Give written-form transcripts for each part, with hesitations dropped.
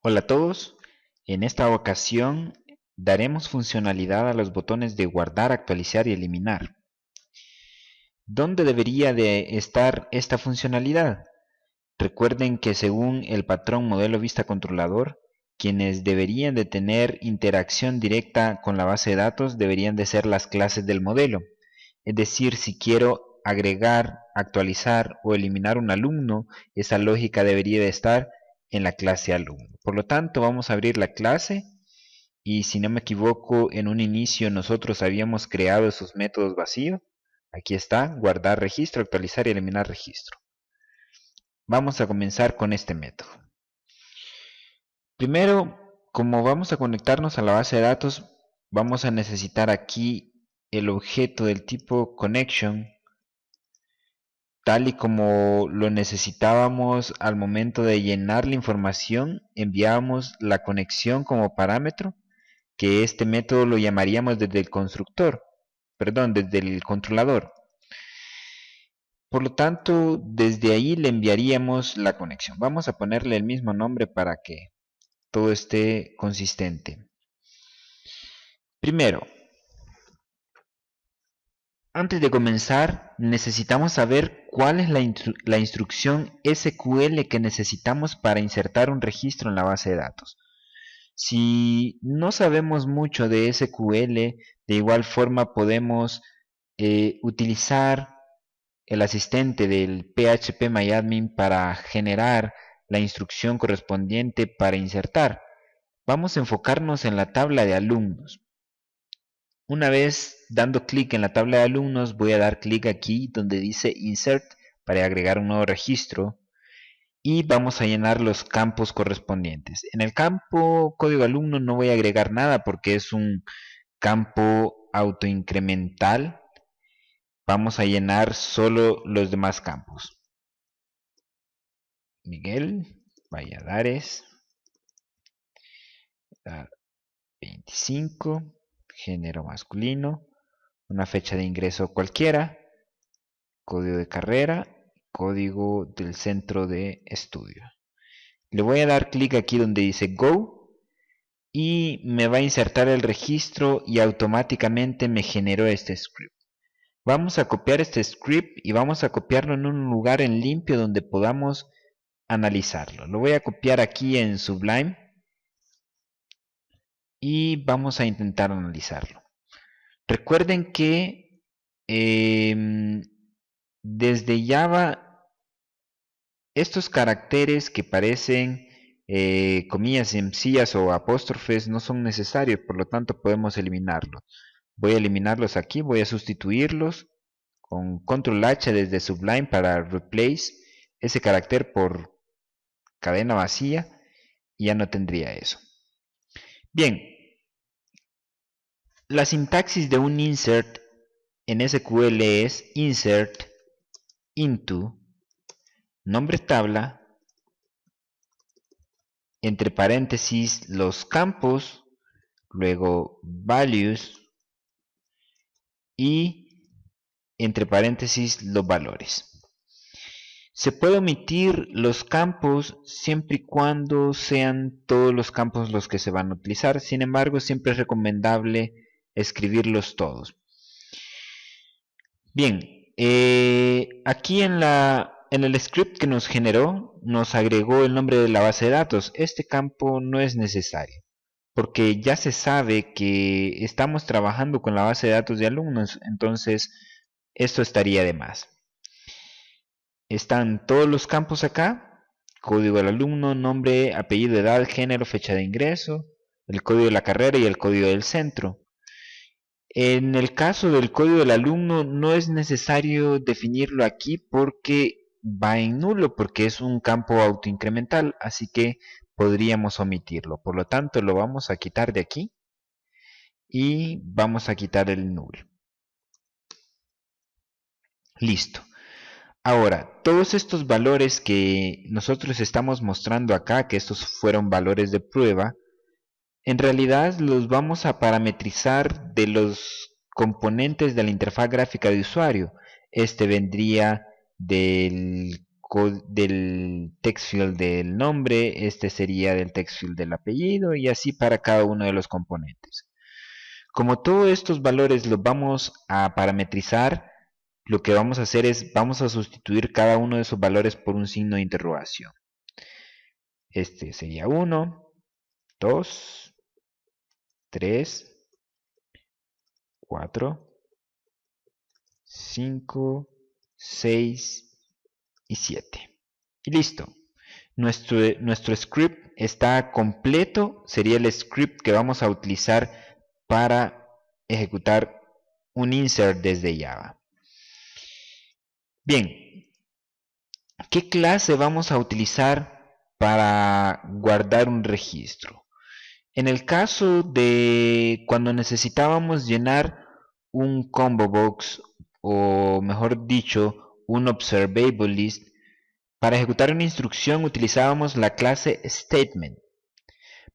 Hola a todos, en esta ocasión daremos funcionalidad a los botones de guardar, actualizar y eliminar. ¿Dónde debería de estar esta funcionalidad? Recuerden que según el patrón modelo vista controlador, quienes deberían de tener interacción directa con la base de datos deberían de ser las clases del modelo. Es decir, si quiero agregar, actualizar o eliminar un alumno, esa lógica debería de estar en la clase alumno. Por lo tanto, vamos a abrir la clase y si no me equivoco, en un inicio nosotros habíamos creado esos métodos vacíos. Aquí está, guardar registro, actualizar y eliminar registro. Vamos a comenzar con este método. Primero, como vamos a conectarnos a la base de datos, vamos a necesitar aquí el objeto del tipo connection, tal y como lo necesitábamos al momento de llenar la información. Enviábamos la conexión como parámetro, que este método lo llamaríamos desde el constructor, perdón, desde el controlador. Por lo tanto, desde ahí le enviaríamos la conexión. Vamos a ponerle el mismo nombre para que todo esté consistente. Primero, antes de comenzar, necesitamos saber cuál es la instrucción SQL que necesitamos para insertar un registro en la base de datos. Si no sabemos mucho de SQL, de igual forma podemos utilizar el asistente del phpMyAdmin para generar la instrucción correspondiente para insertar. Vamos a enfocarnos en la tabla de alumnos. Una vez dando clic en la tabla de alumnos, voy a dar clic aquí donde dice Insert para agregar un nuevo registro y vamos a llenar los campos correspondientes. En el campo código alumno no voy a agregar nada porque es un campo autoincremental. Vamos a llenar solo los demás campos. Miguel Valladares, edad 25, género masculino, una fecha de ingreso cualquiera, código de carrera, código del centro de estudio. Le voy a dar clic aquí donde dice Go y me va a insertar el registro y automáticamente me generó este script. Vamos a copiar este script y vamos a copiarlo en un lugar en limpio donde podamos analizarlo. Lo voy a copiar aquí en Sublime y vamos a intentar analizarlo. Recuerden que desde Java estos caracteres que parecen comillas sencillas o apóstrofes no son necesarios, por lo tanto podemos eliminarlos. Voy a eliminarlos aquí, voy a sustituirlos con control H desde Sublime para replace ese carácter por cadena vacía y ya no tendría eso. Bien, la sintaxis de un insert en SQL es insert into nombre tabla, entre paréntesis los campos, luego values y entre paréntesis los valores. Se puede omitir los campos siempre y cuando sean todos los campos los que se van a utilizar. Sin embargo, siempre es recomendable escribirlos todos. Bien, aquí en el script que nos generó, nos agregó el nombre de la base de datos. Este campo no es necesario, porque ya se sabe que estamos trabajando con la base de datos de alumnos, entonces esto estaría de más. Están todos los campos acá, código del alumno, nombre, apellido, edad, género, fecha de ingreso, el código de la carrera y el código del centro. En el caso del código del alumno no es necesario definirlo aquí porque va en nulo, porque es un campo autoincremental, así que podríamos omitirlo. Por lo tanto, lo vamos a quitar de aquí y vamos a quitar el null. Listo. Ahora, todos estos valores que nosotros estamos mostrando acá, que estos fueron valores de prueba, en realidad los vamos a parametrizar de los componentes de la interfaz gráfica de usuario. Este vendría del del text field del nombre, este sería del text field del apellido y así para cada uno de los componentes. Como todos estos valores los vamos a parametrizar, lo que vamos a hacer es vamos a sustituir cada uno de esos valores por un signo de interrogación. Este sería 1, 2, 3, 4, 5, 6 y 7. Y listo. Nuestro script está completo. Sería el script que vamos a utilizar para ejecutar un insert desde Java. Bien, ¿qué clase vamos a utilizar para guardar un registro? En el caso de cuando necesitábamos llenar un combo box, o mejor dicho, un observable list, para ejecutar una instrucción utilizábamos la clase statement.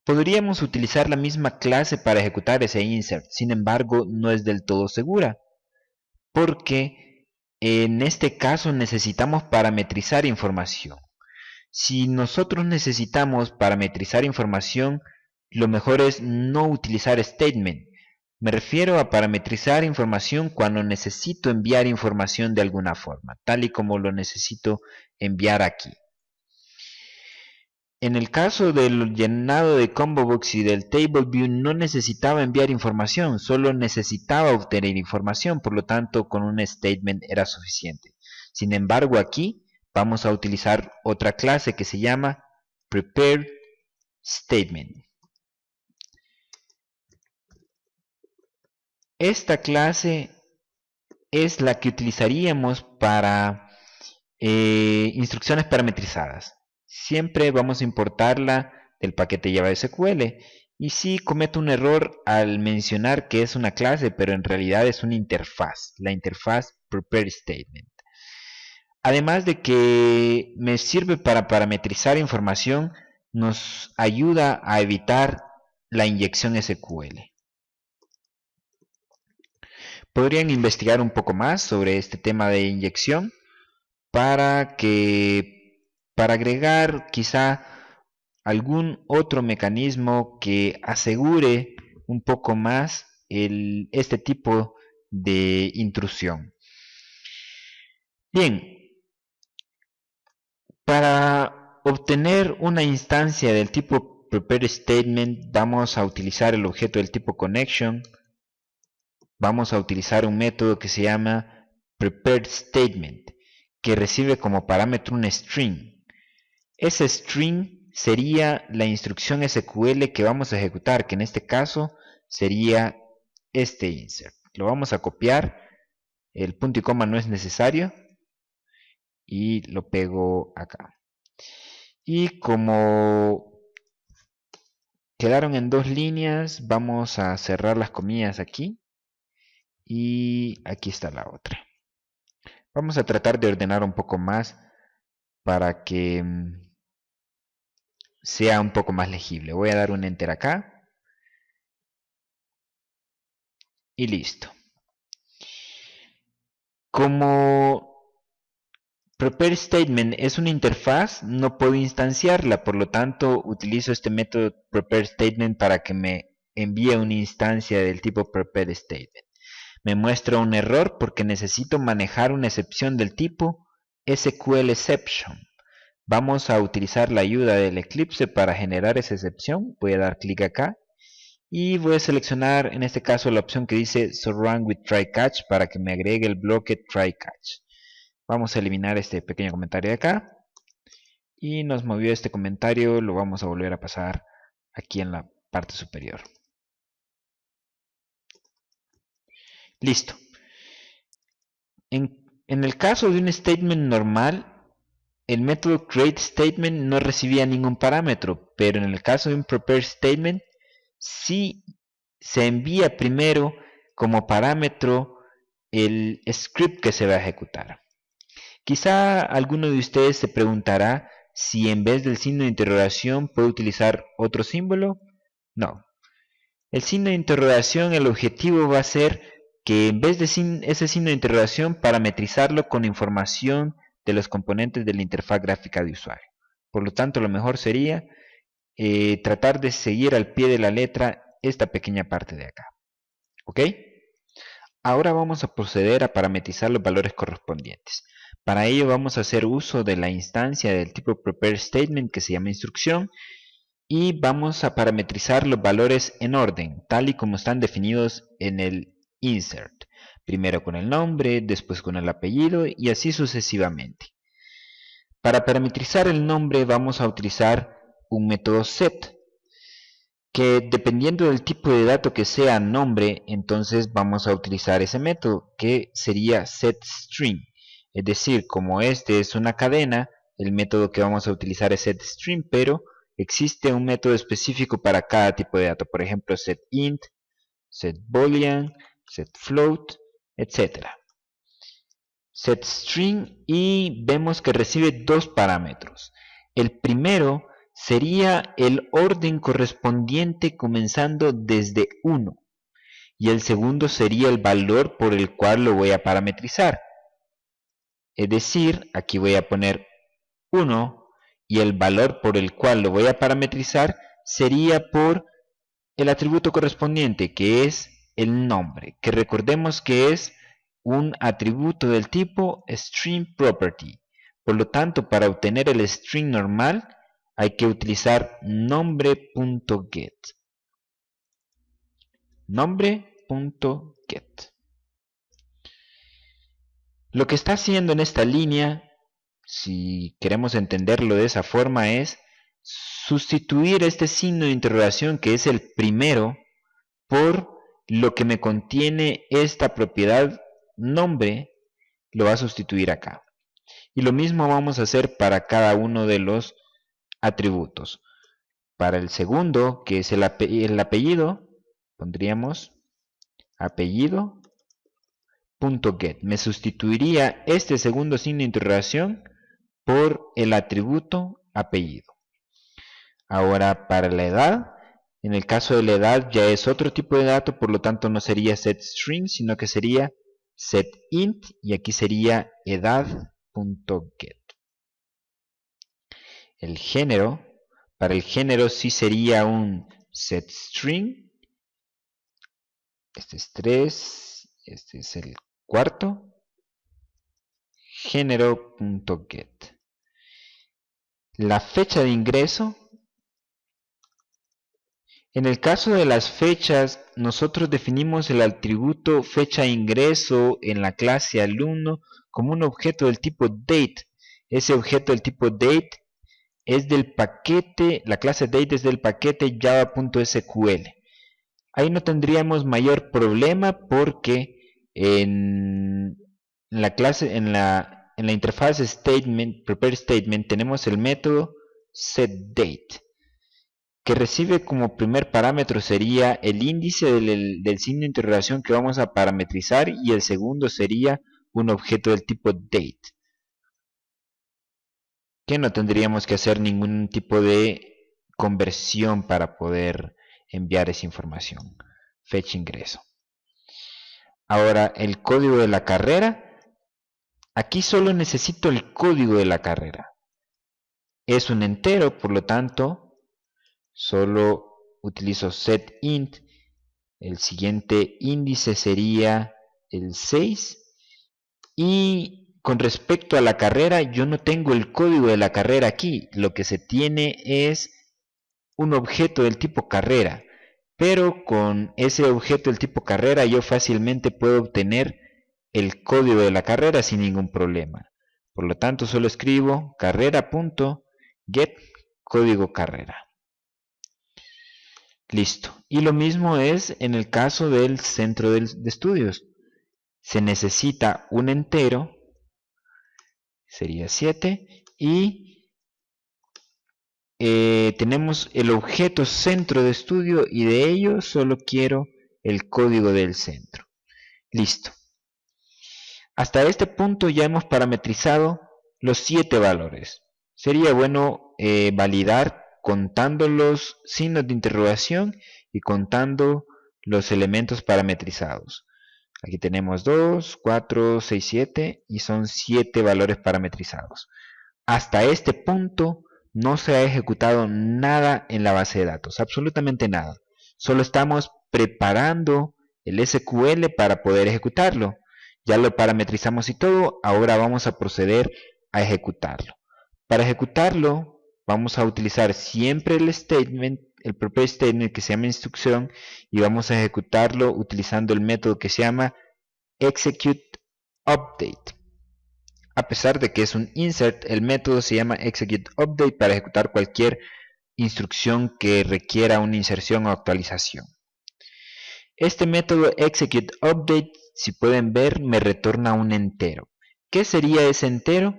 Podríamos utilizar la misma clase para ejecutar ese insert, sin embargo no es del todo segura, porque en este caso necesitamos parametrizar información. Si nosotros necesitamos parametrizar información, lo mejor es no utilizar statement. Me refiero a parametrizar información cuando necesito enviar información de alguna forma, tal y como lo necesito enviar aquí. En el caso del llenado de combo box y del table view no necesitaba enviar información, solo necesitaba obtener información, por lo tanto con un statement era suficiente. Sin embargo aquí vamos a utilizar otra clase que se llama prepareStatement. Esta clase es la que utilizaríamos para instrucciones parametrizadas. Siempre vamos a importarla del paquete Java SQL. Y sí cometo un error al mencionar que es una clase, pero en realidad es una interfaz. La interfaz prepareStatement. Además de que me sirve para parametrizar información, nos ayuda a evitar la inyección SQL. Podrían investigar un poco más sobre este tema de inyección para agregar quizá algún otro mecanismo que asegure un poco más este tipo de intrusión. Bien, para obtener una instancia del tipo prepareStatement vamos a utilizar el objeto del tipo connection. Vamos a utilizar un método que se llama prepareStatement, que recibe como parámetro un string. Ese string sería la instrucción SQL que vamos a ejecutar, que en este caso sería este insert. Lo vamos a copiar, el punto y coma no es necesario, y lo pego acá. Y como quedaron en dos líneas, vamos a cerrar las comillas aquí. Y aquí está la otra. Vamos a tratar de ordenar un poco más para que sea un poco más legible. Voy a dar un enter acá. Y listo. Como prepareStatement es una interfaz, no puedo instanciarla. Por lo tanto, utilizo este método prepareStatement para que me envíe una instancia del tipo prepareStatement. Me muestra un error porque necesito manejar una excepción del tipo SQLException. Vamos a utilizar la ayuda del Eclipse para generar esa excepción. Voy a dar clic acá y voy a seleccionar en este caso la opción que dice Surround with Try-Catch para que me agregue el bloque Try-Catch. Vamos a eliminar este pequeño comentario de acá y nos movió este comentario, lo vamos a volver a pasar aquí en la parte superior. Listo. En el caso de un statement normal, el método createStatement no recibía ningún parámetro, pero en el caso de un prepareStatement, sí se envía primero como parámetro el script que se va a ejecutar. Quizá alguno de ustedes se preguntará si en vez del signo de interrogación puede utilizar otro símbolo. No. El signo de interrogación, el objetivo va a ser que en vez de ese signo de interrogación parametrizarlo con información de los componentes de la interfaz gráfica de usuario. Por lo tanto, lo mejor sería tratar de seguir al pie de la letra esta pequeña parte de acá. ¿Ok? Ahora vamos a proceder a parametrizar los valores correspondientes. Para ello vamos a hacer uso de la instancia del tipo prepareStatement que se llama instrucción y vamos a parametrizar los valores en orden, tal y como están definidos en el insert. Primero con el nombre, después con el apellido y así sucesivamente. Para parametrizar el nombre vamos a utilizar un método set, que dependiendo del tipo de dato que sea nombre, entonces vamos a utilizar ese método, que sería setString. Es decir, como este es una cadena, el método que vamos a utilizar es setString, pero existe un método específico para cada tipo de dato. Por ejemplo, setInt, setBoolean, setFloat, etc. setString y vemos que recibe dos parámetros. El primero sería el orden correspondiente comenzando desde 1 y el segundo sería el valor por el cual lo voy a parametrizar. Es decir, aquí voy a poner 1 y el valor por el cual lo voy a parametrizar sería por el atributo correspondiente, que es el nombre, que recordemos que es un atributo del tipo stringProperty. Por lo tanto, para obtener el string normal hay que utilizar nombre.get. Nombre.get. Lo que está haciendo en esta línea, si queremos entenderlo de esa forma, es sustituir este signo de interrogación, que es el primero, por lo que me contiene esta propiedad nombre, lo va a sustituir acá. Y lo mismo vamos a hacer para cada uno de los atributos. Para el segundo, que es el apellido, pondríamos apellido.get. Me sustituiría este segundo signo de interrogación por el atributo apellido. Ahora, para la edad, en el caso de la edad ya es otro tipo de dato, por lo tanto no sería setString, sino que sería setInt y aquí sería edad.get. El género, para el género sí sería un setString. Este es 3, este es el cuarto. Género.get. La fecha de ingreso. En el caso de las fechas, nosotros definimos el atributo fecha de ingreso en la clase alumno como un objeto del tipo date. Ese objeto del tipo date es del paquete, la clase date es del paquete java.sql. Ahí no tendríamos mayor problema porque en la clase, en la interfaz statement, prepareStatement, tenemos el método setDate, que recibe como primer parámetro sería el índice del signo de interrogación que vamos a parametrizar y el segundo sería un objeto del tipo date, que no tendríamos que hacer ningún tipo de conversión para poder enviar esa información. Fecha ingreso. Ahora el código de la carrera. Aquí solo necesito el código de la carrera. Es un entero, por lo tanto, solo utilizo setInt. El siguiente índice sería el 6. Y con respecto a la carrera, yo no tengo el código de la carrera aquí. Lo que se tiene es un objeto del tipo carrera. Pero con ese objeto del tipo carrera yo fácilmente puedo obtener el código de la carrera sin ningún problema. Por lo tanto, solo escribo carrera.get código carrera. Listo. Y lo mismo es en el caso del centro de estudios. Se necesita un entero, sería 7, y tenemos el objeto centro de estudio y de ello solo quiero el código del centro. Listo. Hasta este punto ya hemos parametrizado los 7 valores. Sería bueno validar contando los signos de interrogación y contando los elementos parametrizados. Aquí tenemos 2, 4, 6, 7 y son 7 valores parametrizados. Hasta este punto no se ha ejecutado nada en la base de datos, absolutamente nada. Solo estamos preparando el SQL para poder ejecutarlo. Ya lo parametrizamos y todo, ahora vamos a proceder a ejecutarlo. Para ejecutarlo vamos a utilizar siempre el statement, el propio statement que se llama instrucción, y vamos a ejecutarlo utilizando el método que se llama executeUpdate. A pesar de que es un insert, el método se llama executeUpdate para ejecutar cualquier instrucción que requiera una inserción o actualización. Este método executeUpdate, si pueden ver, me retorna un entero. ¿Qué sería ese entero?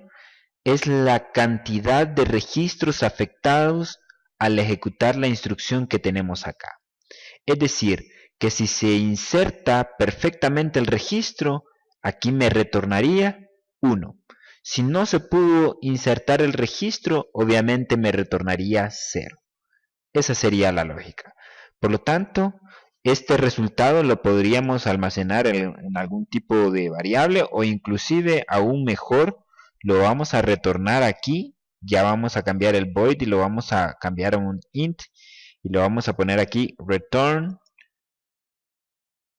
Es la cantidad de registros afectados al ejecutar la instrucción que tenemos acá. Es decir, que si se inserta perfectamente el registro, aquí me retornaría 1. Si no se pudo insertar el registro, obviamente me retornaría 0. Esa sería la lógica. Por lo tanto, este resultado lo podríamos almacenar en algún tipo de variable, o inclusive aún mejor, lo vamos a retornar aquí. Ya vamos a cambiar el void y lo vamos a cambiar a un int y lo vamos a poner aquí return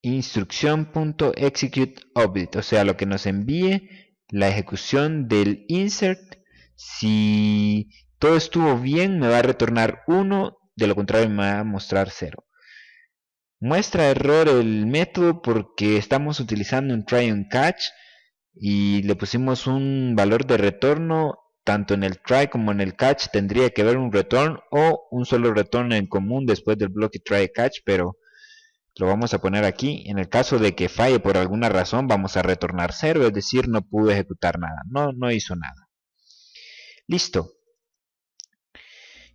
instrucción.executeUpdate, o sea, lo que nos envíe la ejecución del insert. Si todo estuvo bien, me va a retornar 1, de lo contrario me va a mostrar 0. Muestra error el método porque estamos utilizando un try and catch y le pusimos un valor de retorno. Tanto en el try como en el catch tendría que haber un return o un solo retorno en común después del bloque try catch, pero lo vamos a poner aquí. En el caso de que falle por alguna razón, vamos a retornar 0, es decir, no pudo ejecutar nada, no hizo nada. Listo.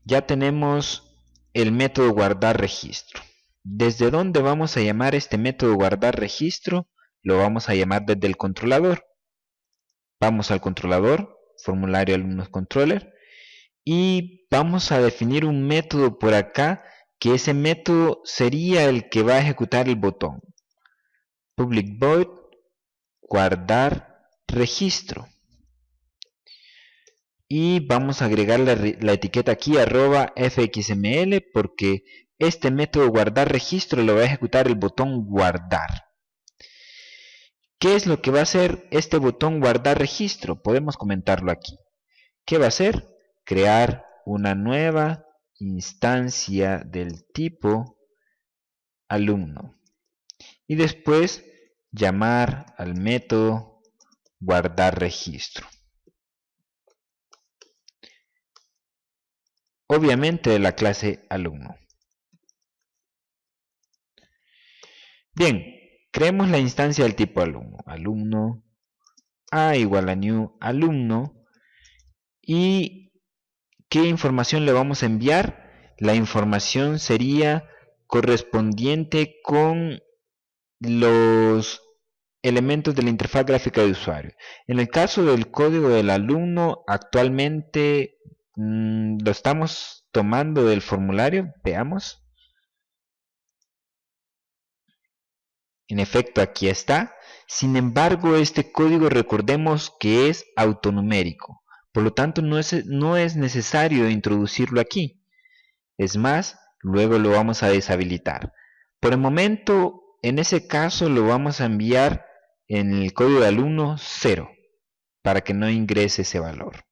Ya tenemos el método guardar registro. ¿Desde dónde vamos a llamar este método guardar registro? Lo vamos a llamar desde el controlador. Vamos al controlador, formulario alumnos controller, y vamos a definir un método por acá, que ese método sería el que va a ejecutar el botón. Public void guardar registro. Y vamos a agregar la etiqueta aquí @fxml, porque este método guardar registro lo va a ejecutar el botón guardar. ¿Qué es lo que va a hacer este botón guardar registro? Podemos comentarlo aquí. ¿Qué va a hacer? Crear una nueva instancia del tipo alumno y después llamar al método guardar registro. Obviamente de la clase alumno. Bien, creemos la instancia del tipo alumno. Alumno a igual a new alumno. ¿Y qué información le vamos a enviar? La información sería correspondiente con los elementos de la interfaz gráfica de usuario. En el caso del código del alumno, actualmente lo estamos tomando del formulario. Veamos. En efecto, aquí está. Sin embargo, este código, recordemos que es autonumérico. Por lo tanto, no es necesario introducirlo aquí. Es más, luego lo vamos a deshabilitar. Por el momento, en ese caso, lo vamos a enviar en el código de alumno 0, para que no ingrese ese valor.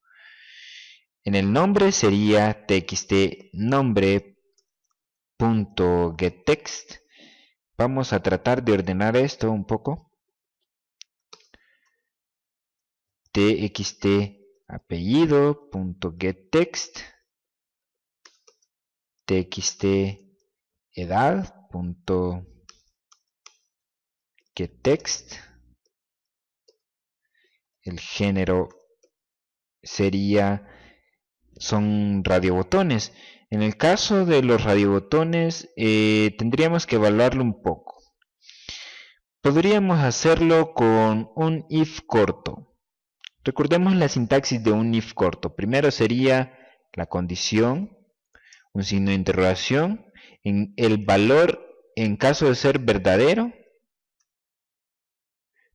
En el nombre sería txt nombre.getText. Vamos a tratar de ordenar esto un poco. Txt apellido.getText, txt edad.getText, el género son radiobotones. En el caso de los radiobotones tendríamos que evaluarlo un poco. Podríamos hacerlo con un if corto. Recordemos la sintaxis de un if corto. Primero sería la condición, un signo de interrogación, el valor en caso de ser verdadero,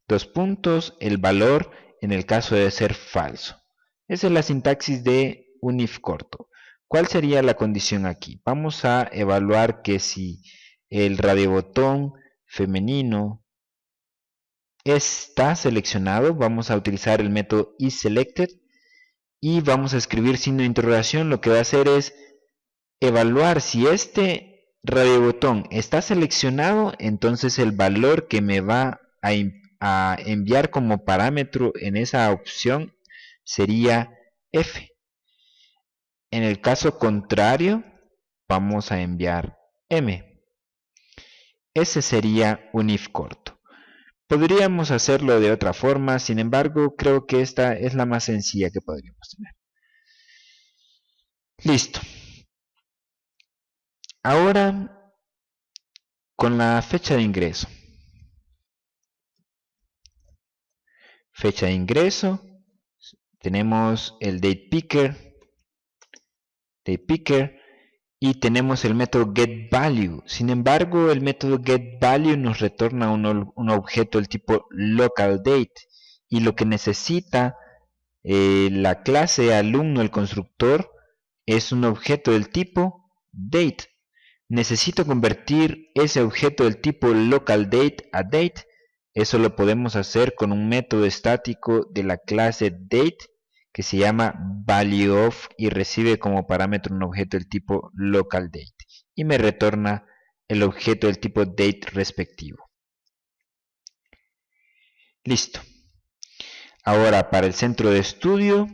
dos puntos, el valor en el caso de ser falso. Esa es la sintaxis de un if corto. ¿Cuál sería la condición aquí? Vamos a evaluar que si el radiobotón femenino está seleccionado, vamos a utilizar el método isSelected y vamos a escribir signo de interrogación. Lo que va a hacer es evaluar si este radiobotón está seleccionado, entonces el valor que me va a enviar como parámetro en esa opción sería F. En el caso contrario, vamos a enviar M. Ese sería un if corto. Podríamos hacerlo de otra forma, sin embargo, creo que esta es la más sencilla que podríamos tener. Listo. Ahora, con la fecha de ingreso. Fecha de ingreso, tenemos el datePicker, y tenemos el método getValue. Sin embargo, el método getValue nos retorna un objeto del tipo localDate, y lo que necesita la clase alumno, el constructor, es un objeto del tipo date. Necesito convertir ese objeto del tipo localDate a date. Eso lo podemos hacer con un método estático de la clase date que se llama valueOf y recibe como parámetro un objeto del tipo localDate y me retorna el objeto del tipo date respectivo. Listo. Ahora para el centro de estudio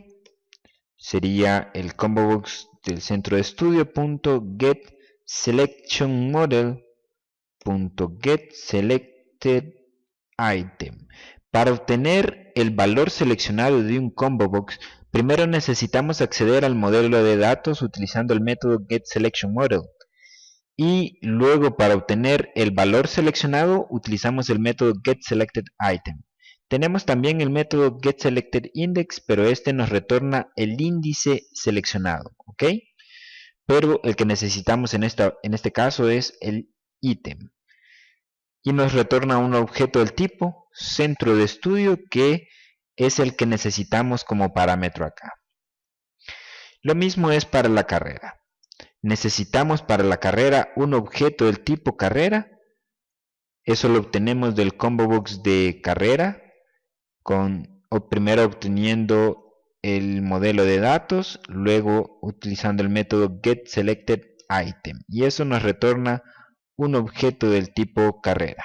sería el combobox del centro de estudio .getSelectionModel.getSelectedItem. Para obtener el valor seleccionado de un combobox, primero necesitamos acceder al modelo de datos utilizando el método getSelectionModel. Y luego para obtener el valor seleccionado utilizamos el método getSelectedItem. Tenemos también el método getSelectedIndex, pero este nos retorna el índice seleccionado, ¿ok? Pero el que necesitamos en este caso es el ítem. Y nos retorna un objeto del tipo centro de estudio, que es el que necesitamos como parámetro acá. Lo mismo es para la carrera. Necesitamos para la carrera un objeto del tipo carrera. Eso lo obtenemos del combobox de carrera, primero obteniendo el modelo de datos, luego utilizando el método getSelectedItem, y eso nos retorna un objeto del tipo carrera.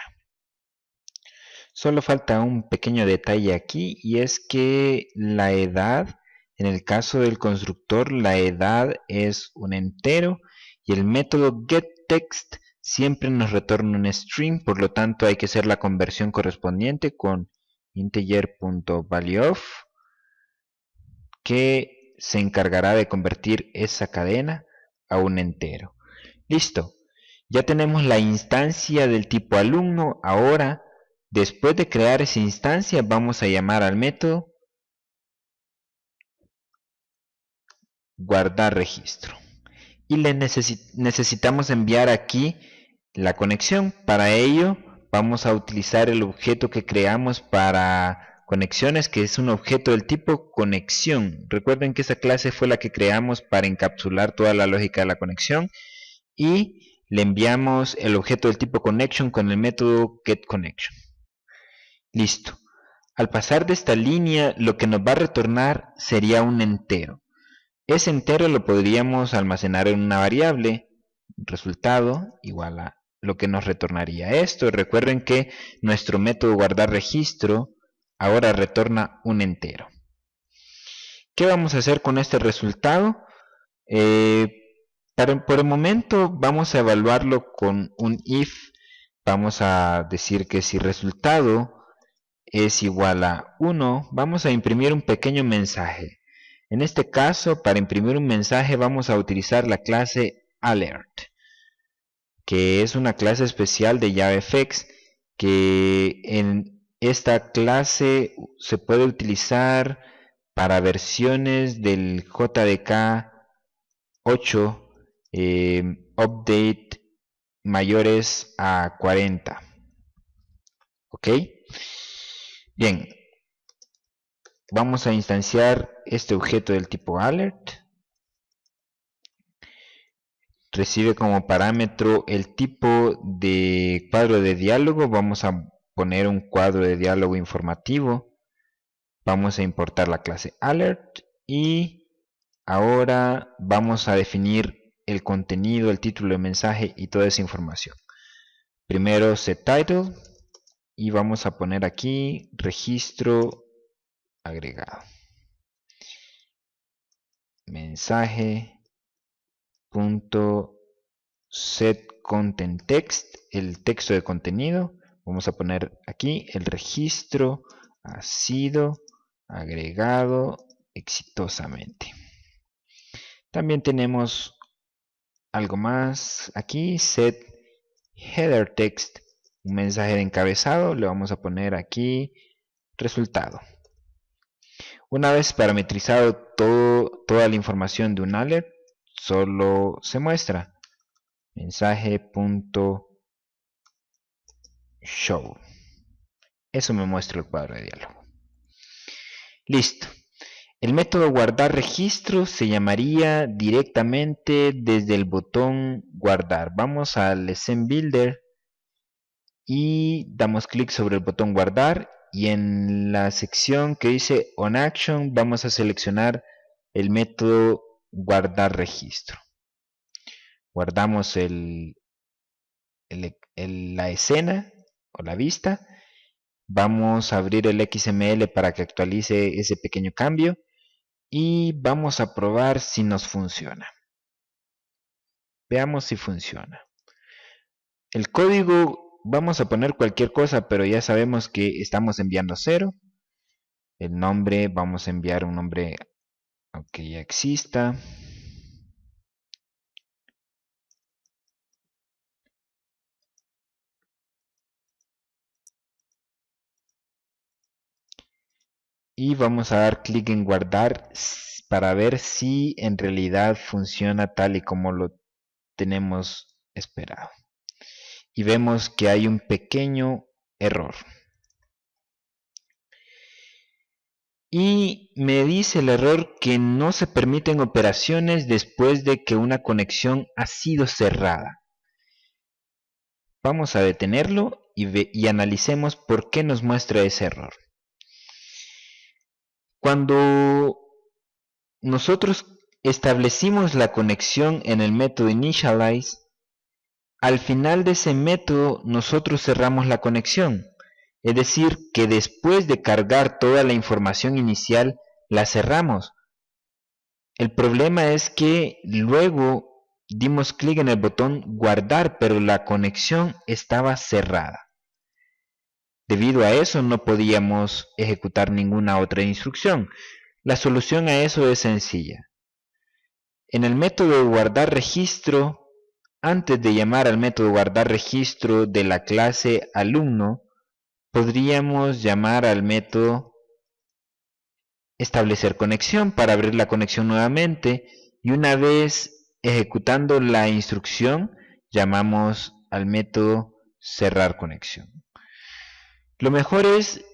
Solo falta un pequeño detalle aquí, y es que la edad, en el caso del constructor, la edad es un entero y el método getText siempre nos retorna un string, por lo tanto hay que hacer la conversión correspondiente con integer.valueOf, que se encargará de convertir esa cadena a un entero. Listo, ya tenemos la instancia del tipo alumno. Ahora, después de crear esa instancia, vamos a llamar al método guardar registro y le necesitamos enviar aquí la conexión. Para ello vamos a utilizar el objeto que creamos para conexiones, que es un objeto del tipo conexión. Recuerden que esa clase fue la que creamos para encapsular toda la lógica de la conexión, y le enviamos el objeto del tipo connection con el método getConnection. Listo. Al pasar de esta línea, lo que nos va a retornar sería un entero. Ese entero lo podríamos almacenar en una variable, resultado igual a lo que nos retornaría esto. Recuerden que nuestro método guardar registro ahora retorna un entero. ¿Qué vamos a hacer con este resultado? Por el momento vamos a evaluarlo con un if. Vamos a decir que si resultado es igual a 1, vamos a imprimir un pequeño mensaje. En este caso, para imprimir un mensaje vamos a utilizar la clase alert, que es una clase especial de JavaFX, que en esta clase se puede utilizar para versiones del JDK 8 update mayores a 40. ¿Ok? Bien, vamos a instanciar este objeto del tipo alert. Recibe como parámetro el tipo de cuadro de diálogo. Vamos a poner un cuadro de diálogo informativo. Vamos a importar la clase alert y ahora vamos a definir el contenido, el título del mensaje y toda esa información. Primero setTitle y vamos a poner aquí registro agregado. Mensaje.setContentText, el texto de contenido. Vamos a poner aquí el registro ha sido agregado exitosamente. También tenemos algo más aquí, setHeaderText, un mensaje de encabezado. Le vamos a poner aquí resultado. Una vez parametrizado toda la información de un alert, solo se muestra mensaje.show. Eso me muestra el cuadro de diálogo. Listo. El método guardar registro se llamaría directamente desde el botón guardar. Vamos al Scene Builder y damos clic sobre el botón guardar y en la sección que dice On Action vamos a seleccionar el método guardar registro. Guardamos la escena o la vista. Vamos a abrir el XML para que actualice ese pequeño cambio y vamos a probar si nos funciona. Veamos si funciona. El código vamos a poner cualquier cosa, pero ya sabemos que estamos enviando 0. El nombre, vamos a enviar un nombre aunque ya exista. Y vamos a dar clic en guardar para ver si en realidad funciona tal y como lo tenemos esperado. Y vemos que hay un pequeño error. Y me dice el error que no se permiten operaciones después de que una conexión ha sido cerrada. Vamos a detenerlo y analicemos por qué nos muestra ese error. Cuando nosotros establecimos la conexión en el método initialize, al final de ese método nosotros cerramos la conexión. Es decir, que después de cargar toda la información inicial, la cerramos. El problema es que luego dimos clic en el botón guardar, pero la conexión estaba cerrada. Debido a eso no podíamos ejecutar ninguna otra instrucción. La solución a eso es sencilla. En el método guardar registro, antes de llamar al método guardar registro de la clase alumno, podríamos llamar al método establecer conexión para abrir la conexión nuevamente y una vez ejecutando la instrucción llamamos al método cerrar conexión. Lo mejor es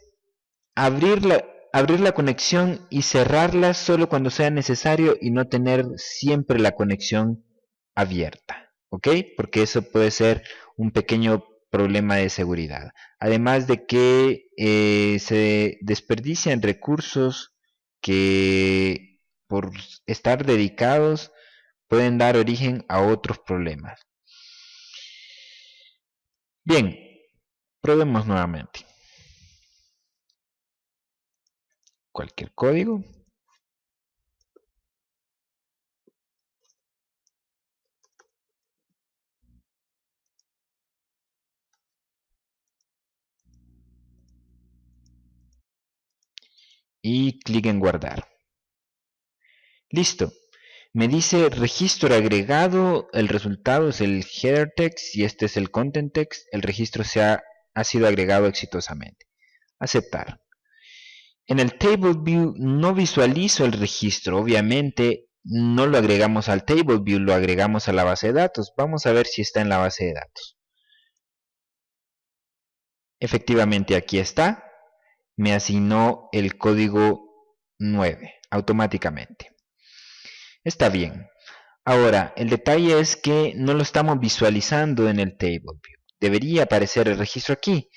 abrir la conexión y cerrarla solo cuando sea necesario y no tener siempre la conexión abierta, ¿ok? Porque eso puede ser un pequeño problema de seguridad. Además de que se desperdician recursos que por estar dedicados pueden dar origen a otros problemas. Bien, probemos nuevamente. Cualquier código. Y clic en guardar. Listo. Me dice registro agregado, el resultado es el header text y este es el content text. El registro ha sido agregado exitosamente. Aceptar. En el Table View no visualizo el registro, obviamente no lo agregamos al Table View, lo agregamos a la base de datos. Vamos a ver si está en la base de datos. Efectivamente aquí está. me asignó el código 9 automáticamente. Está bien. Ahora, el detalle es que no lo estamos visualizando en el table view. Debería aparecer el registro aquí.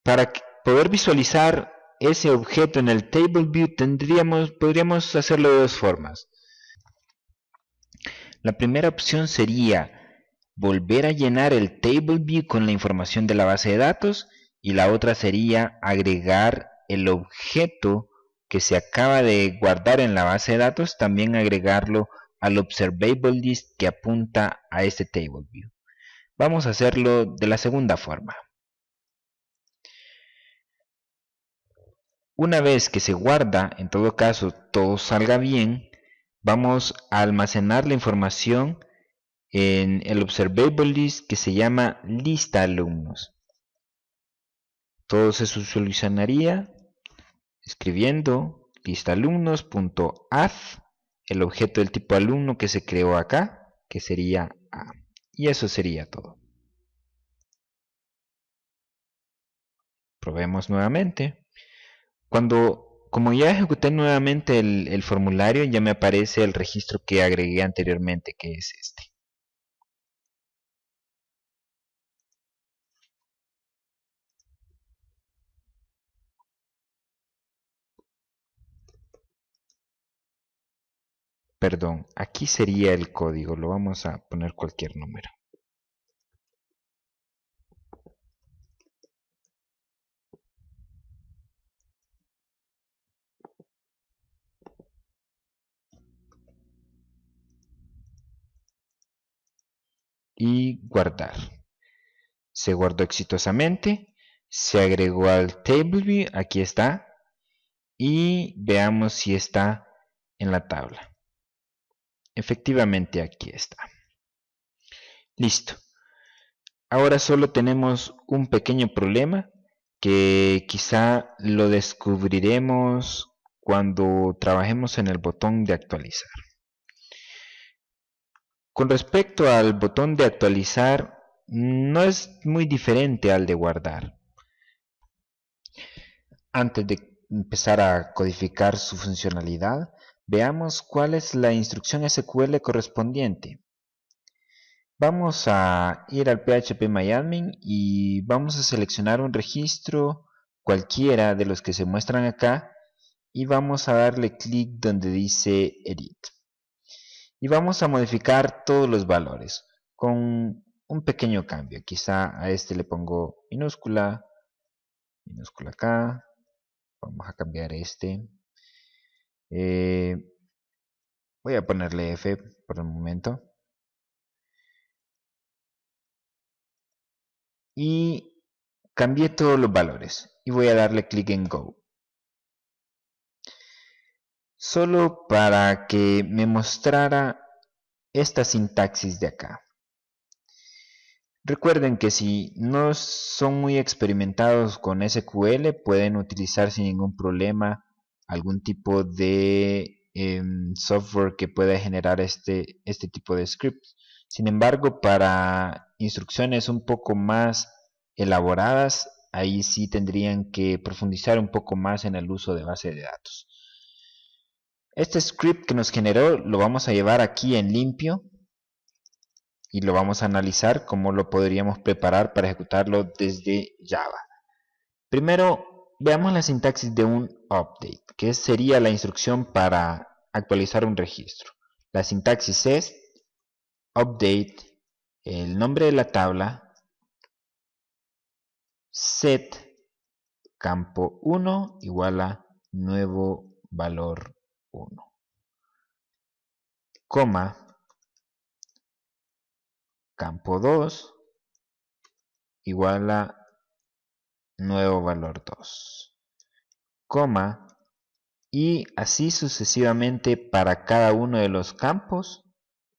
Para poder visualizar ese objeto en el table view podríamos hacerlo de dos formas. La primera opción sería volver a llenar el table view con la información de la base de datos, y la otra sería agregar el objeto que se acaba de guardar en la base de datos, también agregarlo al observable list que apunta a este table view. Vamos a hacerlo de la segunda forma. Una vez que se guarda, en todo caso todo salga bien, vamos a almacenar la información en el observable list que se llama lista alumnos. Todo se solucionaría escribiendo listalumnos.add, el objeto del tipo alumno que se creó acá, que sería A. Y eso sería todo. Probemos nuevamente. Como ya ejecuté nuevamente el formulario, ya me aparece el registro que agregué anteriormente, que es este. Perdón, aquí sería el código, lo vamos a poner cualquier número. Y guardar. Se guardó exitosamente, se agregó al table view, aquí está, y veamos si está en la tabla. Efectivamente aquí está. Listo. Ahora solo tenemos un pequeño problema que quizá lo descubriremos cuando trabajemos en el botón de actualizar. Con respecto al botón de actualizar, no es muy diferente al de guardar. Antes de empezar a codificar su funcionalidad, veamos cuál es la instrucción SQL correspondiente. Vamos a ir al phpMyAdmin y vamos a seleccionar un registro cualquiera de los que se muestran acá y vamos a darle clic donde dice Edit. Y vamos a modificar todos los valores con un pequeño cambio. Quizá a este le pongo minúscula, minúscula acá. Vamos a cambiar este. Voy a ponerle F por el momento. Y cambié todos los valores. Y voy a darle clic en Go. Solo para que me mostrara esta sintaxis de acá. Recuerden que si no son muy experimentados con SQL, pueden utilizar sin ningún problema algún tipo de software que pueda generar este tipo de scripts. Sin embargo, para instrucciones un poco más elaboradas, ahí sí tendrían que profundizar un poco más en el uso de base de datos. Este script que nos generó lo vamos a llevar aquí en limpio y lo vamos a analizar cómo lo podríamos preparar para ejecutarlo desde Java. Primero, veamos la sintaxis de un update, que sería la instrucción para actualizar un registro. La sintaxis es update, el nombre de la tabla, set campo 1 igual a nuevo valor 1, coma, campo 2 igual a nuevo valor 2, coma, y así sucesivamente para cada uno de los campos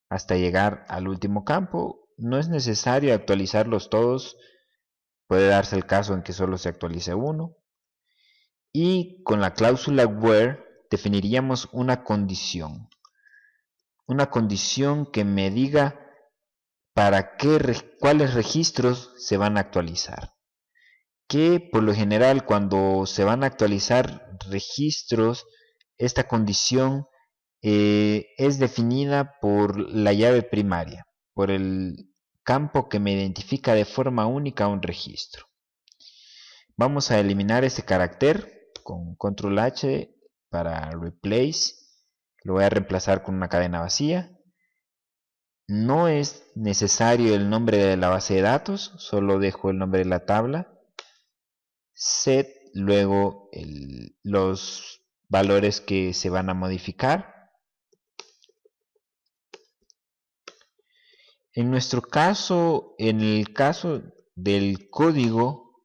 hasta llegar al último campo. No es necesario actualizarlos todos, puede darse el caso en que solo se actualice uno. Y con la cláusula where definiríamos una condición que me diga para cuáles registros se van a actualizar. que por lo general cuando se van a actualizar registros, esta condición es definida por la llave primaria, por el campo que me identifica de forma única un registro. Vamos a eliminar este carácter con control H para replace. Lo voy a reemplazar con una cadena vacía. No es necesario el nombre de la base de datos, solo dejo el nombre de la tabla. Set luego los valores que se van a modificar. En nuestro caso, en el caso del código,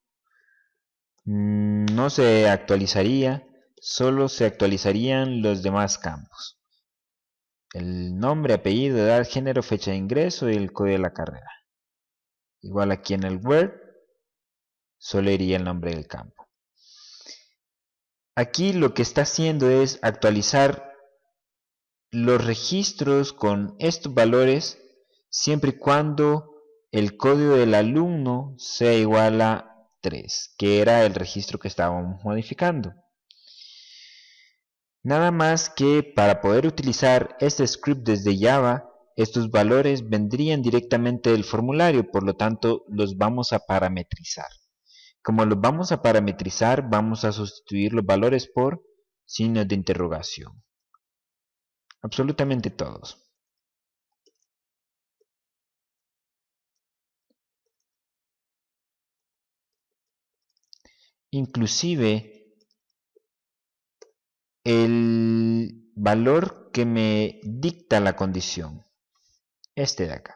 no se actualizaría, solo se actualizarían los demás campos. El nombre, apellido, edad, género, fecha de ingreso y el código de la carrera. Igual aquí en el Word, solo iría el nombre del campo. Aquí lo que está haciendo es actualizar los registros con estos valores siempre y cuando el código del alumno sea igual a 3, que era el registro que estábamos modificando. Nada más que para poder utilizar este script desde Java, estos valores vendrían directamente del formulario, por lo tanto los vamos a parametrizar. Como los vamos a parametrizar, vamos a sustituir los valores por signos de interrogación. Absolutamente todos. Inclusive el valor que me dicta la condición, este de acá.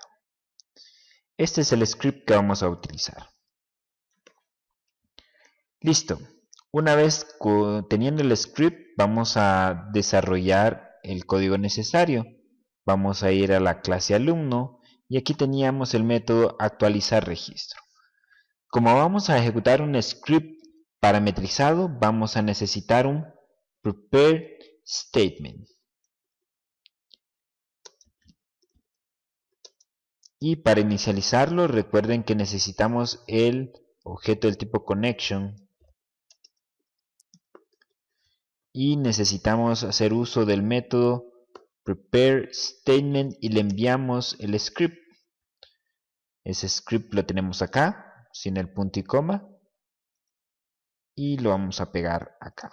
Este es el script que vamos a utilizar. Listo. Una vez teniendo el script, vamos a desarrollar el código necesario. Vamos a ir a la clase alumno y aquí teníamos el método actualizar registro. Como vamos a ejecutar un script parametrizado, vamos a necesitar un prepare statement. Y para inicializarlo, recuerden que necesitamos el objeto del tipo connection y necesitamos hacer uso del método prepare statement y le enviamos el script. Ese script lo tenemos acá, sin el punto y coma, y lo vamos a pegar acá.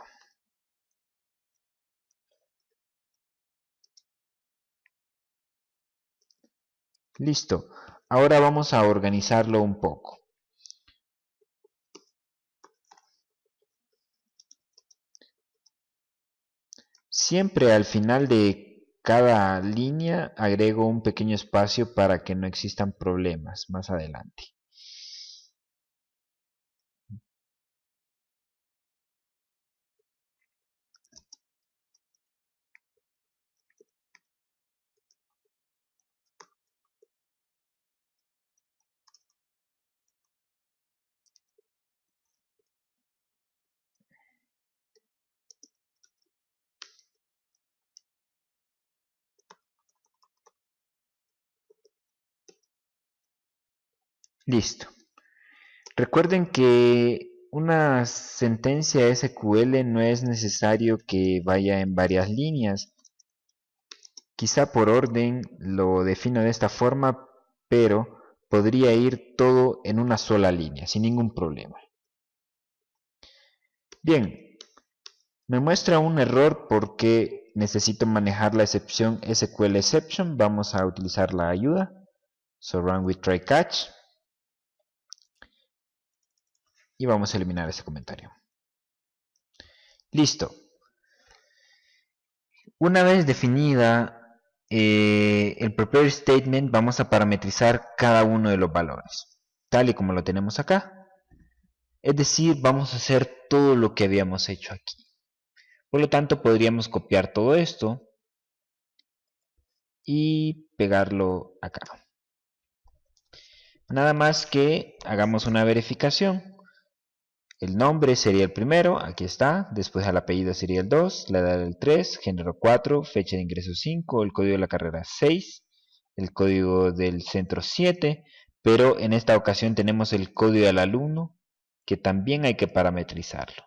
Listo. Ahora vamos a organizarlo un poco. Siempre al final de cada línea agrego un pequeño espacio para que no existan problemas más adelante. Listo. Recuerden que una sentencia SQL no es necesario que vaya en varias líneas. Quizá por orden lo defino de esta forma, pero podría ir todo en una sola línea, sin ningún problema. Bien, me muestra un error porque necesito manejar la excepción SQL exception. Vamos a utilizar la ayuda. So run with try catch. Y vamos a eliminar ese comentario. Listo. Una vez definida el prepare statement, vamos a parametrizar cada uno de los valores, tal y como lo tenemos acá. Es decir, vamos a hacer todo lo que habíamos hecho aquí. Por lo tanto, podríamos copiar todo esto y pegarlo acá. Nada más que hagamos una verificación. El nombre sería el primero, aquí está, después el apellido sería el 2, la edad el 3, género 4, fecha de ingreso 5, el código de la carrera 6, el código del centro 7, pero en esta ocasión tenemos el código del alumno que también hay que parametrizarlo.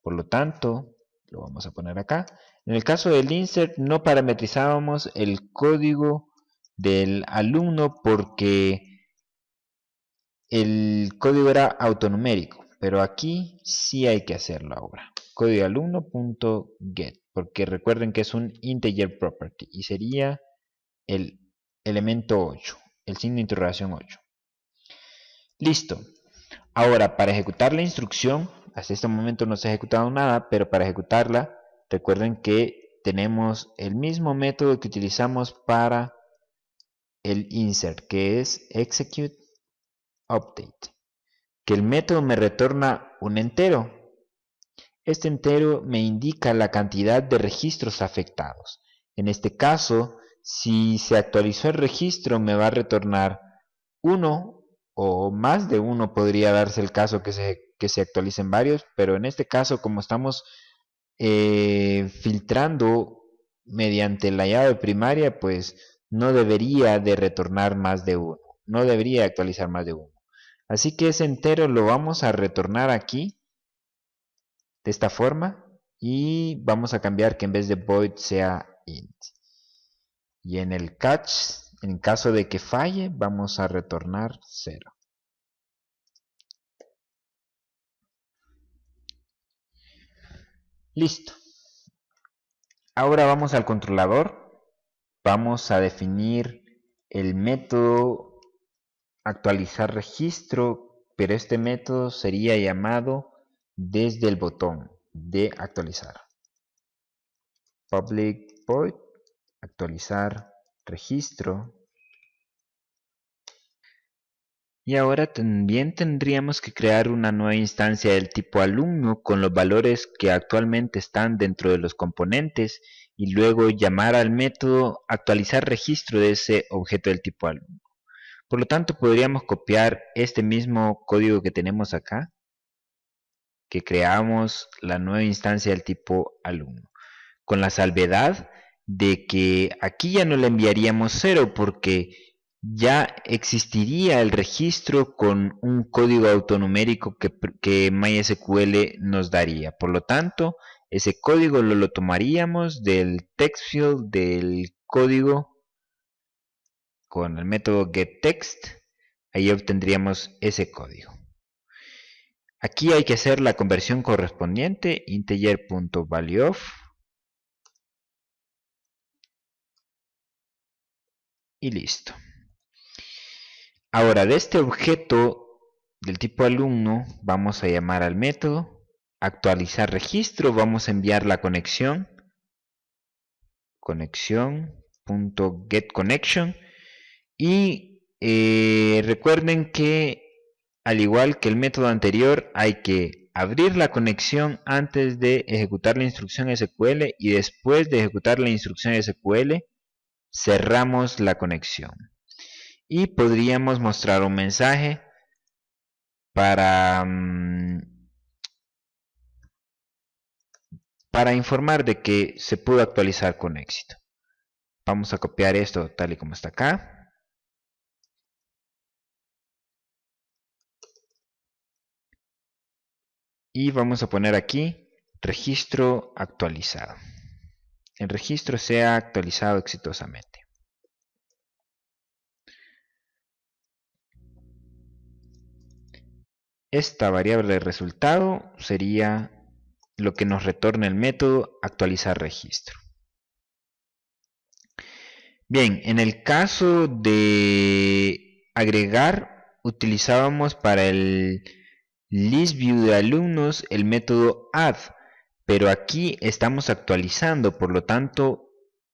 Por lo tanto, lo vamos a poner acá. En el caso del insert no parametrizábamos el código del alumno porque el código era autonumérico, pero aquí sí hay que hacerlo ahora. Código alumno.get, porque recuerden que es un integer property y sería el elemento 8, el signo de interrogación 8. Listo. Ahora, para ejecutar la instrucción, hasta este momento no se ha ejecutado nada, pero para ejecutarla, recuerden que tenemos el mismo método que utilizamos para el insert, que es execute update, que el método me retorna un entero. Este entero me indica la cantidad de registros afectados. En este caso, si se actualizó el registro, me va a retornar 1 o más de 1, podría darse el caso que se actualicen varios, pero en este caso, como estamos filtrando mediante la llave primaria, pues no debería de retornar más de 1, no debería actualizar más de 1. Así que ese entero lo vamos a retornar aquí, de esta forma, y vamos a cambiar que en vez de void sea int. Y en el catch, en caso de que falle, vamos a retornar 0. Listo. Ahora vamos al controlador. Vamos a definir el método actualizar registro, pero este método sería llamado desde el botón de actualizar. Public void actualizar registro. Y ahora también tendríamos que crear una nueva instancia del tipo alumno con los valores que actualmente están dentro de los componentes y luego llamar al método actualizar registro de ese objeto del tipo alumno. Por lo tanto, podríamos copiar este mismo código que tenemos acá, que creamos la nueva instancia del tipo alumno, con la salvedad de que aquí ya no le enviaríamos 0 porque ya existiría el registro con un código autonumérico que MySQL nos daría. Por lo tanto, ese código lo tomaríamos del text field del código con el método getText. Ahí obtendríamos ese código. Aquí hay que hacer la conversión correspondiente, integer.valueOf. Y listo. Ahora, de este objeto del tipo alumno, vamos a llamar al método, actualizar registro, vamos a enviar la conexión, conexión.getConnection, y recuerden que al igual que el método anterior, hay que abrir la conexión antes de ejecutar la instrucción SQL y después de ejecutar la instrucción SQL, cerramos la conexión. Y podríamos mostrar un mensaje para informar de que se pudo actualizar con éxito. Vamos a copiar esto tal y como está acá. Y vamos a poner aquí registro actualizado. El registro se ha actualizado exitosamente. Esta variable de resultado sería lo que nos retorna el método actualizar registro. Bien, en el caso de agregar, utilizábamos para el list view de alumnos el método add, pero aquí estamos actualizando, por lo tanto,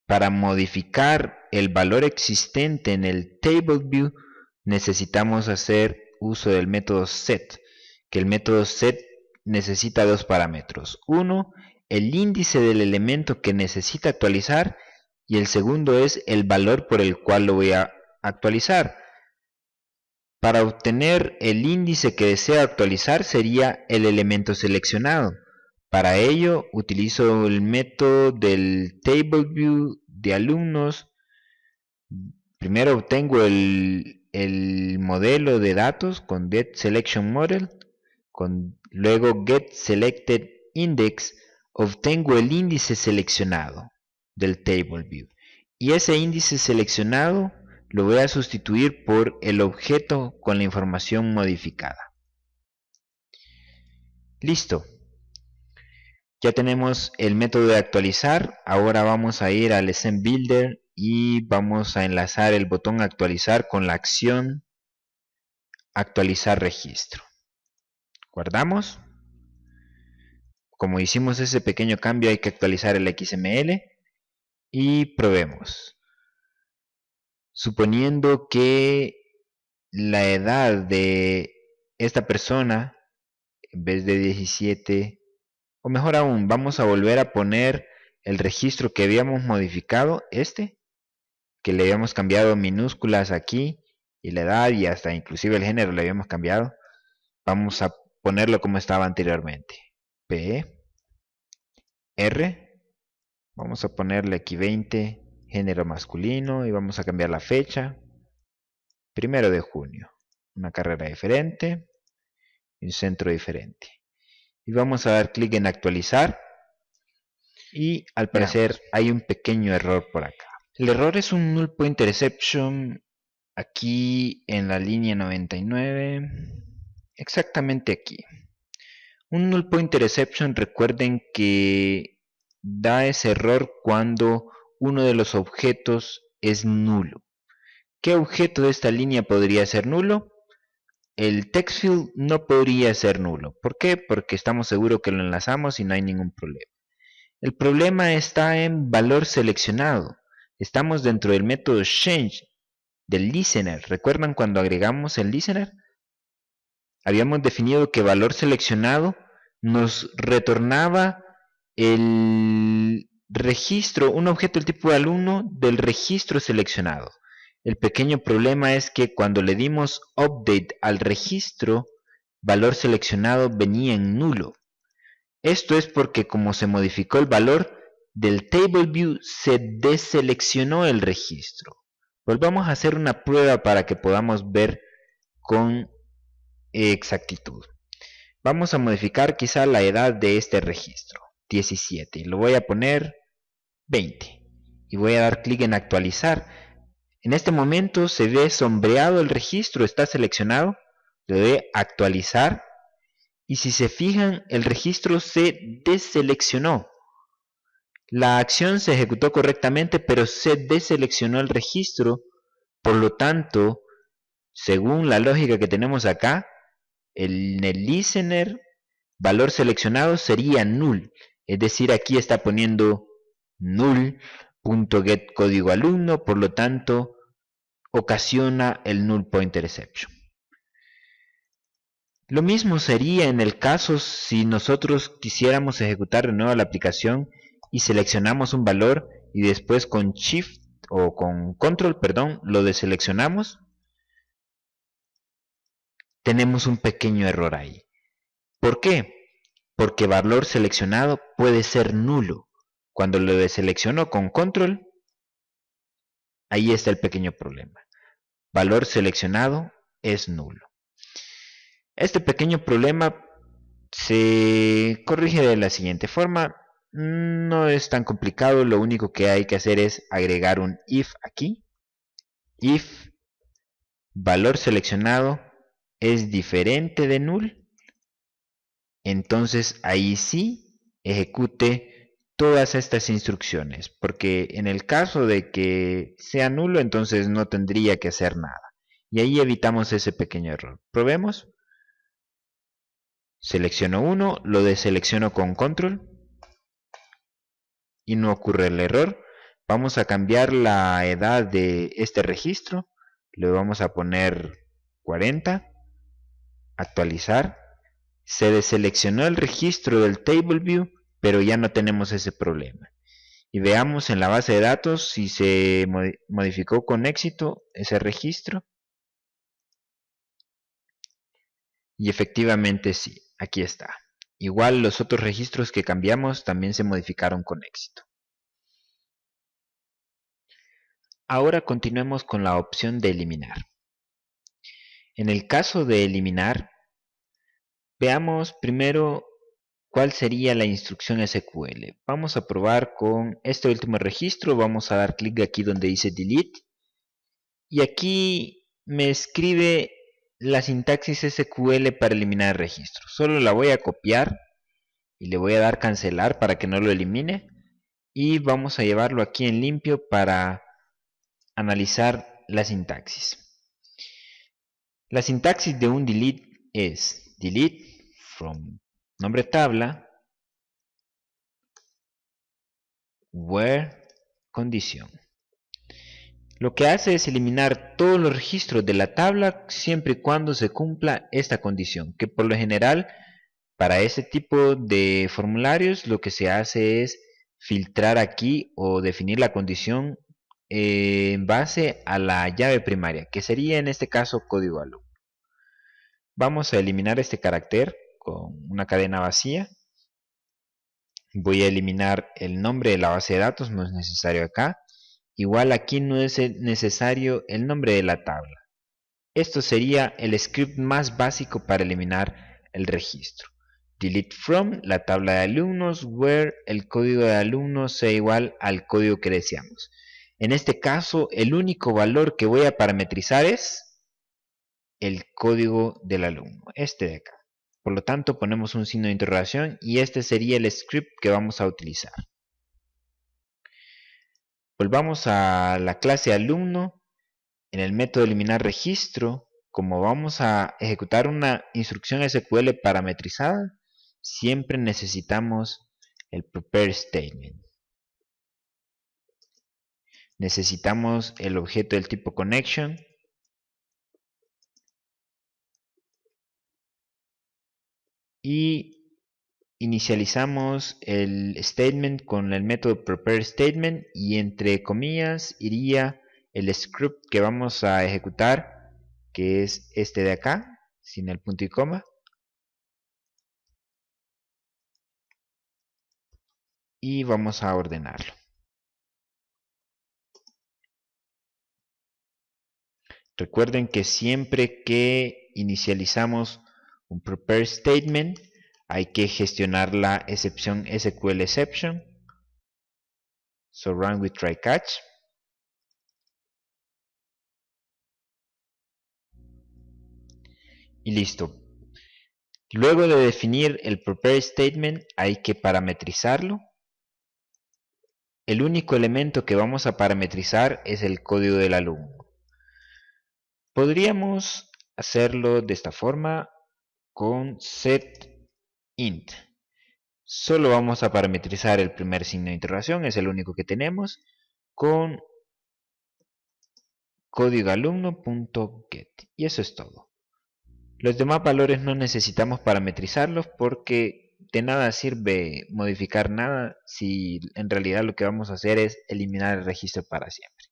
para modificar el valor existente en el table view, necesitamos hacer uso del método set, que el método set necesita dos parámetros. Uno, el índice del elemento que necesita actualizar, y el segundo es el valor por el cual lo voy a actualizar. Para obtener el índice que desea actualizar sería el elemento seleccionado. Para ello utilizo el método del TableView de alumnos. Primero obtengo el modelo de datos con getSelectionModel. Luego get selected index, obtengo el índice seleccionado del table view. Y ese índice seleccionado lo voy a sustituir por el objeto con la información modificada. Listo. Ya tenemos el método de actualizar. Ahora vamos a ir al Scene Builder y vamos a enlazar el botón actualizar con la acción actualizar registro. Guardamos. Como hicimos ese pequeño cambio, hay que actualizar el XML y probemos. Suponiendo que la edad de esta persona, en vez de 17, o mejor aún, vamos a volver a poner el registro que habíamos modificado, que le habíamos cambiado minúsculas aquí, y la edad y hasta inclusive el género le habíamos cambiado. Vamos a ponerlo como estaba anteriormente. P, R, vamos a ponerle aquí 20, género masculino, y vamos a cambiar la fecha, 1 de junio, una carrera diferente, y un centro diferente. Y vamos a dar clic en actualizar, y al parecer hay un pequeño error por acá. El error es un null pointer exception aquí en la línea 99, exactamente aquí. Un null pointer exception, recuerden que da ese error cuando uno de los objetos es nulo. ¿Qué objeto de esta línea podría ser nulo? El text field no podría ser nulo. ¿Por qué? Porque estamos seguros que lo enlazamos y no hay ningún problema. El problema está en valor seleccionado. Estamos dentro del método change del listener. ¿Recuerdan cuando agregamos el listener? Habíamos definido que valor seleccionado nos retornaba el registro, un objeto del tipo de alumno del registro seleccionado. El pequeño problema es que cuando le dimos update al registro, valor seleccionado venía en nulo. Esto es porque como se modificó el valor del table view, se deseleccionó el registro. Volvamos a hacer una prueba para que podamos ver con exactitud. Vamos a modificar quizá la edad de este registro, 17, y lo voy a poner 20. Y voy a dar clic en actualizar. En este momento se ve sombreado el registro, está seleccionado. Le doy a actualizar. Y si se fijan, el registro se deseleccionó. La acción se ejecutó correctamente, pero se deseleccionó el registro. Por lo tanto, según la lógica que tenemos acá, en el listener, valor seleccionado sería null. Es decir, aquí está poniendo null.get código alumno, por lo tanto, ocasiona el null pointer exception. Lo mismo sería en el caso si nosotros quisiéramos ejecutar de nuevo la aplicación y seleccionamos un valor y después con Shift o con Control, perdón, lo deseleccionamos. Tenemos un pequeño error ahí. ¿Por qué? Porque valor seleccionado puede ser nulo. Cuando lo deselecciono con Control, ahí está el pequeño problema. Valor seleccionado es nulo. Este pequeño problema se corrige de la siguiente forma. No es tan complicado, lo único que hay que hacer es agregar un if aquí. If valor seleccionado es diferente de null, entonces ahí sí ejecute todas estas instrucciones, porque en el caso de que sea nulo, entonces no tendría que hacer nada. Y ahí evitamos ese pequeño error. Probemos. Selecciono uno, lo deselecciono con control y no ocurre el error. Vamos a cambiar la edad de este registro. Le vamos a poner 40. Actualizar. Se deseleccionó el registro del table view, pero ya no tenemos ese problema. Y veamos en la base de datos si se modificó con éxito ese registro. Y efectivamente sí, aquí está. Igual los otros registros que cambiamos también se modificaron con éxito. Ahora continuemos con la opción de eliminar. En el caso de eliminar, Veamos primero cuál sería la instrucción SQL. Vamos a probar con este último registro. Vamos a dar clic aquí donde dice delete. Y aquí me escribe la sintaxis SQL para eliminar el registro. Solo la voy a copiar y le voy a dar cancelar para que no lo elimine. Y vamos a llevarlo aquí en limpio para analizar la sintaxis. La sintaxis de un delete es delete from nombre tabla where condición. Lo que hace es eliminar todos los registros de la tabla siempre y cuando se cumpla esta condición, que por lo general para ese tipo de formularios lo que se hace es filtrar aquí o definir la condición en base a la llave primaria, que sería en este caso código alumno. Vamos a eliminar este carácter con una cadena vacía. Voy a eliminar el nombre de la base de datos, no es necesario acá. Igual aquí no es necesario el nombre de la tabla. Esto sería el script más básico para eliminar el registro. Delete from la tabla de alumnos, where el código de alumnos sea igual al código que deseamos. En este caso, el único valor que voy a parametrizar es el código del alumno, este de acá. Por lo tanto, ponemos un signo de interrogación y este sería el script que vamos a utilizar. Volvamos a la clase alumno. En el método eliminar registro, como vamos a ejecutar una instrucción SQL parametrizada, siempre necesitamos el prepare statement. Necesitamos el objeto del tipo connection. Y inicializamos el statement con el método prepare statement y entre comillas iría el script que vamos a ejecutar, que es este de acá, sin el punto y coma. Y vamos a ordenarlo. Recuerden que siempre que inicializamos un prepare statement hay que gestionar la excepción SQL exception. So run with try catch. Y listo. Luego de definir el prepare statement hay que parametrizarlo. El único elemento que vamos a parametrizar es el código del alumno. Podríamos hacerlo de esta forma con setInt. Solo vamos a parametrizar el primer signo de interrogación, es el único que tenemos, con código alumno.get. Y eso es todo. Los demás valores no necesitamos parametrizarlos porque de nada sirve modificar nada si en realidad lo que vamos a hacer es eliminar el registro para siempre.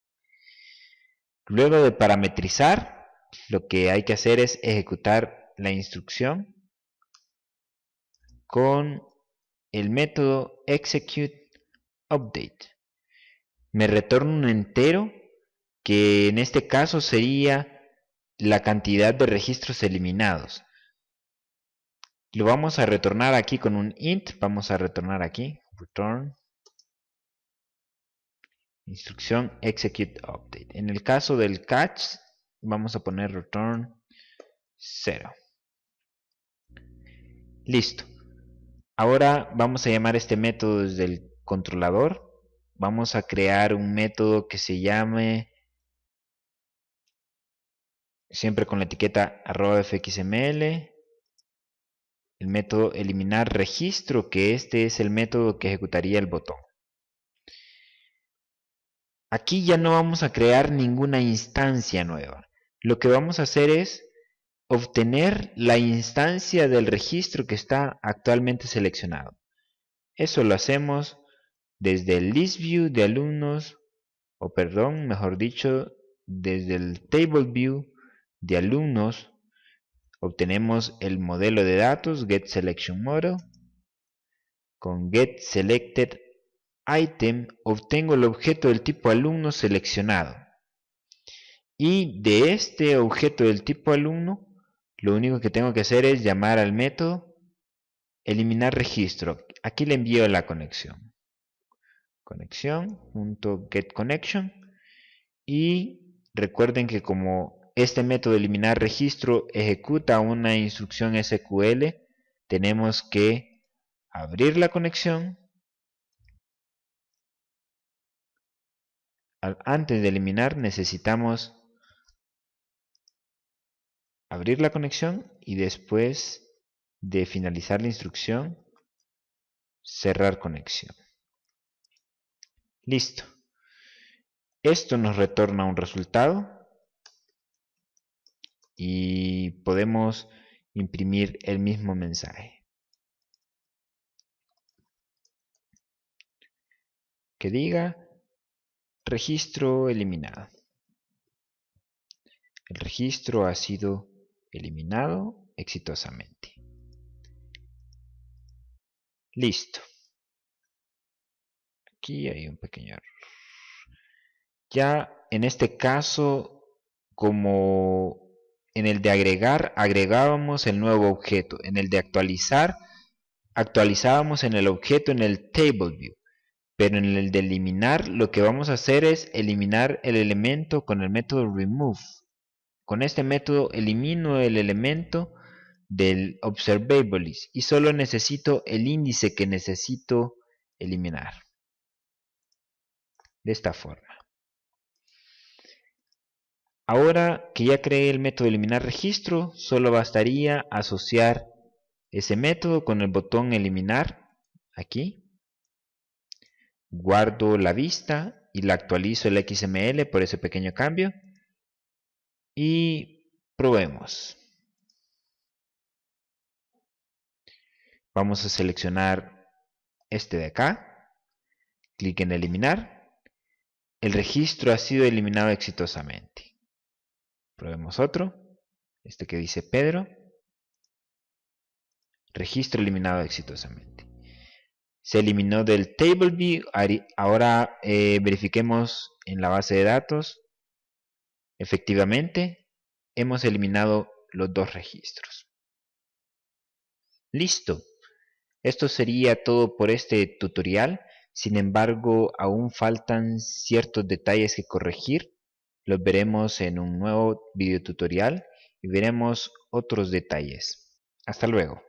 Luego de parametrizar, lo que hay que hacer es ejecutar la instrucción con el método executeUpdate. Me retorna un entero que en este caso sería la cantidad de registros eliminados. Lo vamos a retornar aquí con un int. Vamos a retornar aquí return instrucción executeUpdate. En el caso del catch vamos a poner return 0. Listo. Ahora vamos a llamar este método desde el controlador. Vamos a crear un método que se llame, siempre con la etiqueta @fxml, el método eliminar registro, que este es el método que ejecutaría el botón. Aquí ya no vamos a crear ninguna instancia nueva. Lo que vamos a hacer es obtener la instancia del registro que está actualmente seleccionado. Eso lo hacemos desde el list view de alumnos, o perdón, mejor dicho, desde el table view de alumnos. Obtenemos el modelo de datos getSelectionModel. Con getSelectedItem obtengo el objeto del tipo alumno seleccionado. Y de este objeto del tipo alumno lo único que tengo que hacer es llamar al método eliminar registro. Aquí le envío la conexión. Conexión.getConnection. Y recuerden que como este método eliminar registro ejecuta una instrucción SQL, tenemos que abrir la conexión. Antes de eliminar necesitamos abrir la conexión y después de finalizar la instrucción cerrar conexión. Listo. Esto nos retorna un resultado y podemos imprimir el mismo mensaje que diga registro eliminado. El registro ha sido eliminado exitosamente. Listo. Aquí hay un pequeño error. Ya en este caso, como en el de agregar, agregábamos el nuevo objeto. En el de actualizar, actualizábamos en el objeto en el table view. Pero en el de eliminar, lo que vamos a hacer es eliminar el elemento con el método remove. Con este método elimino el elemento del observable y solo necesito el índice que necesito eliminar. De esta forma. Ahora que ya creé el método eliminar registro, solo bastaría asociar ese método con el botón eliminar aquí. Guardo la vista y la actualizo el XML por ese pequeño cambio. Y probemos. Vamos a seleccionar este de acá. Clic en eliminar. El registro ha sido eliminado exitosamente. Probemos otro. Este que dice Pedro. Registro eliminado exitosamente. Se eliminó del table view. Ahora verifiquemos en la base de datos. Efectivamente, hemos eliminado los dos registros. Listo. Esto sería todo por este tutorial. Sin embargo, aún faltan ciertos detalles que corregir. Los veremos en un nuevo video tutorial y veremos otros detalles. Hasta luego.